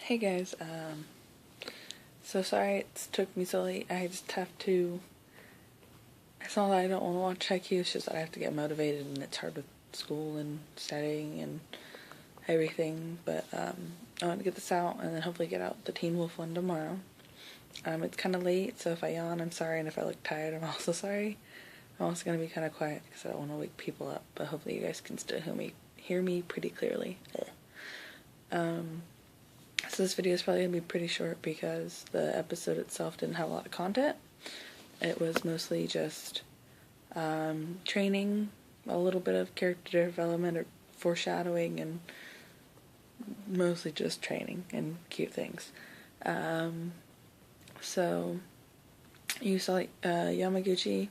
Hey guys, so sorry it took me so late. I just have to, it's not that I don't want to watch Haikyuu, it's just that I have to get motivated and it's hard with school and studying and everything, but I want to get this out and then hopefully get out the Teen Wolf one tomorrow. It's kind of late, so if I yawn, I'm sorry, and if I look tired, I'm also sorry. I'm also going to be kind of quiet because I don't want to wake people up, but hopefully you guys can still hear me pretty clearly. So this video is probably going to be pretty short because the episode itself didn't have a lot of content. It was mostly just training, a little bit of character development or foreshadowing, and mostly just training and cute things. So you saw Yamaguchi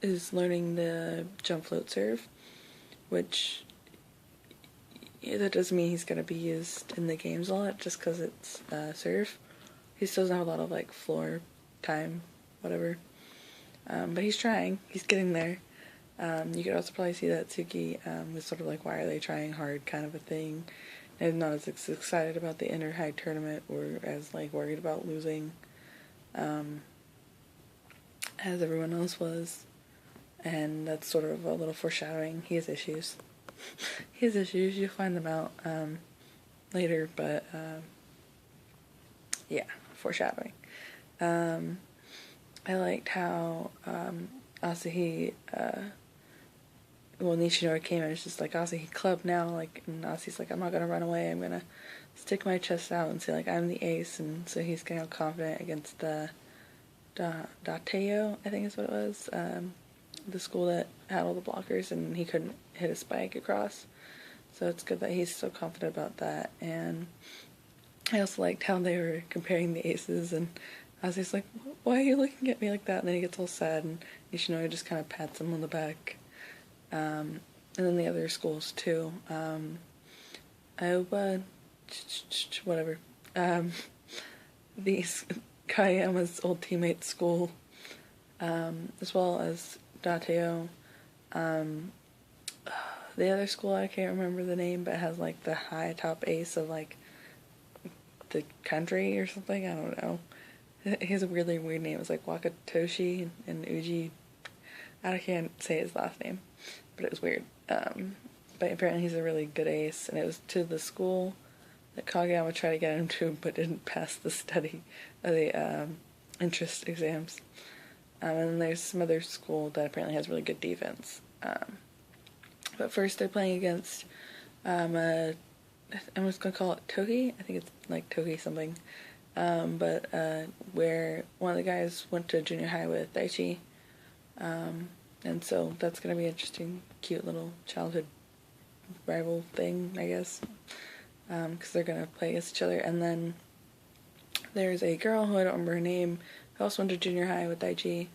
is learning the jump float serve, which that doesn't mean he's going to be used in the games a lot just because it's serve. He still doesn't have a lot of like floor time, whatever. But he's trying. He's getting there. You could also probably see that Tsuki was sort of like, why are they trying hard kind of a thing. And not as excited about the InterHigh tournament or as like worried about losing as everyone else was. And that's sort of a little foreshadowing. He has issues. He has issues. You'll find them out later, but yeah, foreshadowing. I liked how Asahi, Nishinoya came and was just like, Asahi club now, like, and Asahi's like, I'm not gonna run away, I'm gonna stick my chest out and say, like, I'm the ace, and so he's getting all confident against the Dateo, I think is what it was, the school that had all the blockers, and he couldn't hit a spike across, so it's good that he's so confident about that. And I also liked how they were comparing the aces, and Asahi's like, why are you looking at me like that? And then he gets all sad, and Nishinoya just kind of pats him on the back. And then the other schools too. Aoba, whatever. These Kayama's old teammate school, as well as Dateo. The other school, I can't remember the name, but it has like the high top ace of like the country or something. I don't know. He has a really weird name. It's like Wakatoshi and Uji. I can't say his last name, but it was weird. But apparently he's a really good ace, and it was to the school that Kageyama tried to get him to, but didn't pass the interest exams. And then there's some other school that apparently has really good defense. But first they're playing against, I'm just gonna call it Togi. I think it's like Togi something. But where one of the guys went to junior high with Daichi. And so that's gonna be interesting, cute little childhood rival thing, I guess. Because they're gonna play against each other. And then there's a girl who I don't remember her name, who also went to junior high with Daichi,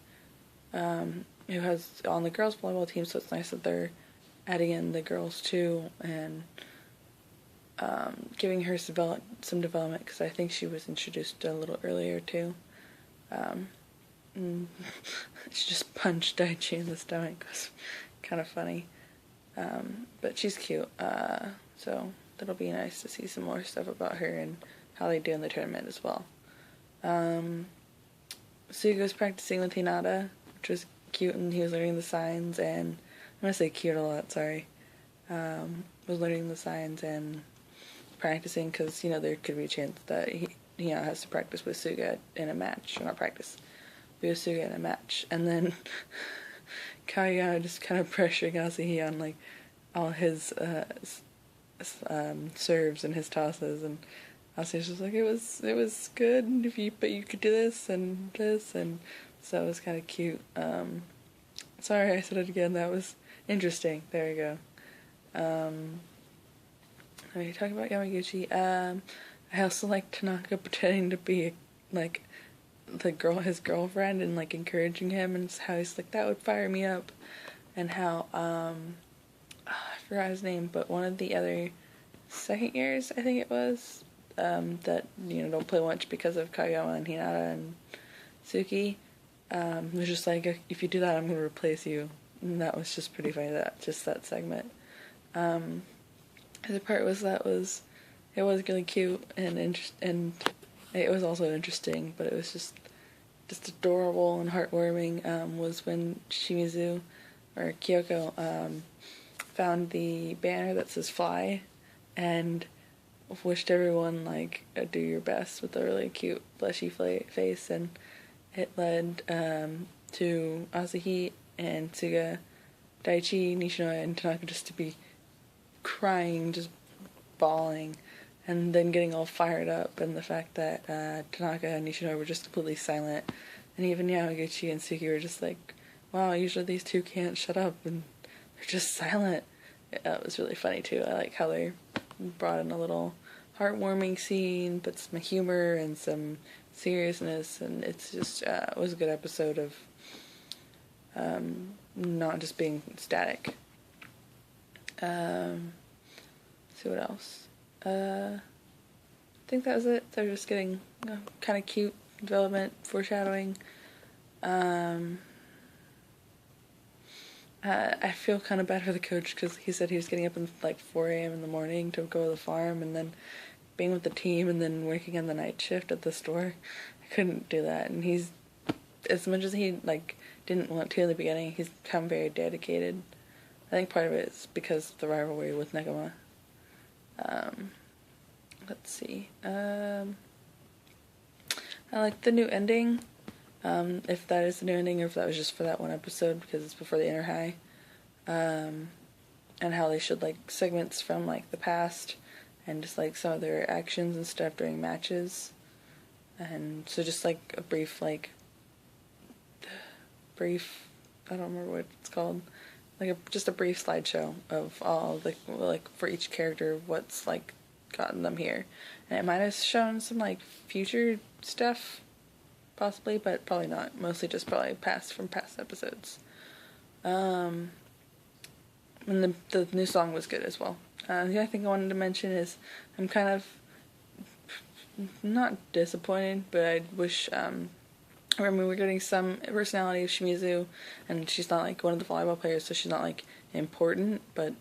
who has on the girls volleyball team, so it's nice that they're adding in the girls too, and giving her some development, because I think she was introduced a little earlier too. She just punched Daichi in the stomach. It was kind of funny. But she's cute, so that'll be nice to see some more stuff about her and how they do in the tournament as well. Sugo's practicing with Hinata, which was cute, and he was learning the signs, and I'm gonna say cute a lot, sorry. Was learning the signs and practicing, because, you know, there could be a chance that he has to practice with Suga in a match, or not practice, be with Suga in a match. And then Kageyama just kind of pressuring Asahi on, like, all his serves and his tosses, and Asahi's just like, it was good, but you could do this, and so it was kind of cute. Sorry I said it again, that was interesting, there you go. Are you talking about Yamaguchi? I also like Tanaka pretending to be, like, his girlfriend, and, like, encouraging him, and how he's like, that would fire me up, and how, I forgot his name, but one of the other second years, I think it was, that, you know, don't play much because of Kageyama and Hinata and Tsuki, was just like, if you do that, I'm gonna replace you, and that was just pretty funny, that segment. The part was it was really cute and it was also interesting, but it was just adorable and heartwarming, was when Shimizu, or Kyoko, found the banner that says fly, and wished everyone, like, do your best with a really cute blushy face, and it led to Asahi and Tsuga, Daichi, Nishinoya, and Tanaka just to be crying, just bawling, and then getting all fired up, and the fact that Tanaka and Nishinoya were just completely silent, and even Yamaguchi and Suki were just like, wow, usually these two can't shut up, and they're just silent. It was really funny too. I like how they brought in a little heartwarming scene, but some humor and some seriousness, and it's just, it was a good episode of not just being static. See what else. I think that was it. They're just getting kind of cute development, foreshadowing. I feel kind of bad for the coach because he said he was getting up at like 4 a.m. in the morning to go to the farm, and then being with the team, and then working on the night shift at the store. I couldn't do that, and he's, as much as he like didn't want to in the beginning, he's become very dedicated. I think part of it is because of the rivalry with Nekoma. Let's see. I like the new ending. If that is the new ending or if that was just for that one episode because it's before the InterHigh. And how they showed like segments from like the past and just like some of their actions and stuff during matches. And so just like a brief, I don't remember what it's called. Like just a brief slideshow of all the, like for each character, what's like gotten them here. And it might have shown some like future stuff, possibly, but probably not. Mostly just probably past episodes. And the new song was good as well. The other thing I wanted to mention is I'm kind of not disappointed, but I wish, I mean, we're getting some personality of Shimizu, and she's not like one of the volleyball players, so she's not like important, but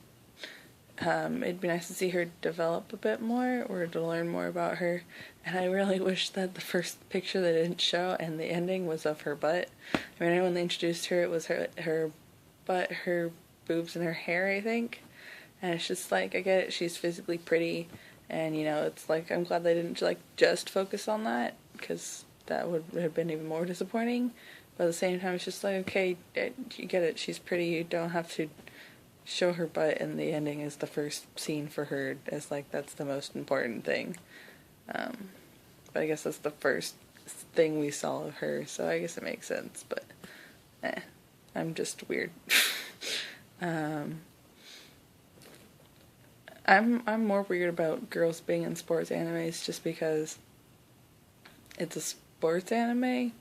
it'd be nice to see her develop a bit more, or to learn more about her. And I really wish that the first picture they didn't show and the ending was of her butt. I mean, when they introduced her, it was her butt, her boobs, and her hair, I think. And it's just like, I get it, she's physically pretty, and you know, it's like, I'm glad they didn't like just focus on that, because that would have been even more disappointing. But at the same time, it's just like, okay, you get it, she's pretty, you don't have to show her butt, and the ending is the first scene for her, as like, that's the most important thing. But I guess that's the first thing we saw of her, so I guess it makes sense, but I'm just weird. I'm more weird about girls being in sports animes just because it's a sports anime.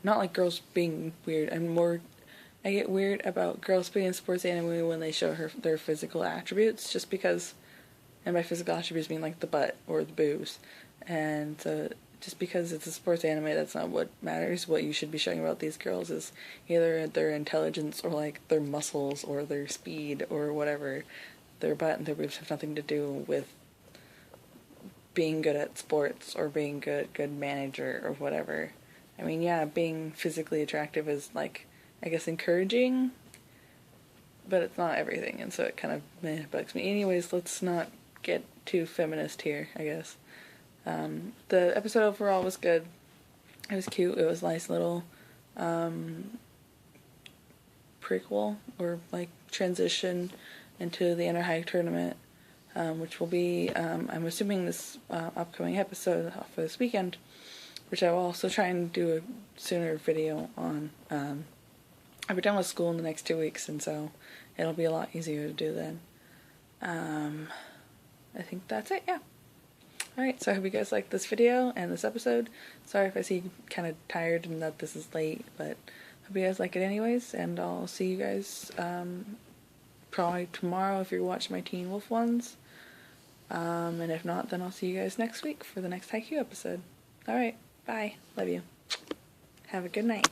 Not like girls being weird. I get weird about girls being in sports anime when they show their physical attributes, just because, and by physical attributes I mean like the butt or the boobs. And just because it's a sports anime, that's not what matters. What you should be showing about these girls is either their intelligence or like their muscles or their speed or whatever. Their butt and their boobs have nothing to do with being good at sports or being good manager or whatever. I mean, yeah, being physically attractive is like, I guess, encouraging, but it's not everything, and so it kind of bugs me. Anyways, let's not get too feminist here, I guess. The episode overall was good. It was cute. It was a nice little prequel or like transition into the InterHigh tournament, which will be, I'm assuming, this upcoming episode for this weekend, which I will also try and do a sooner video on. I'll be done with school in the next 2 weeks, and so it'll be a lot easier to do then. I think that's it, yeah. Alright, so I hope you guys liked this video and this episode. Sorry if I seem kind of tired and that this is late, but hope you guys like it anyways, and I'll see you guys probably tomorrow if you're watching my Teen Wolf ones. And if not, then I'll see you guys next week for the next Haikyuu episode. Alright, bye. Love you. Have a good night.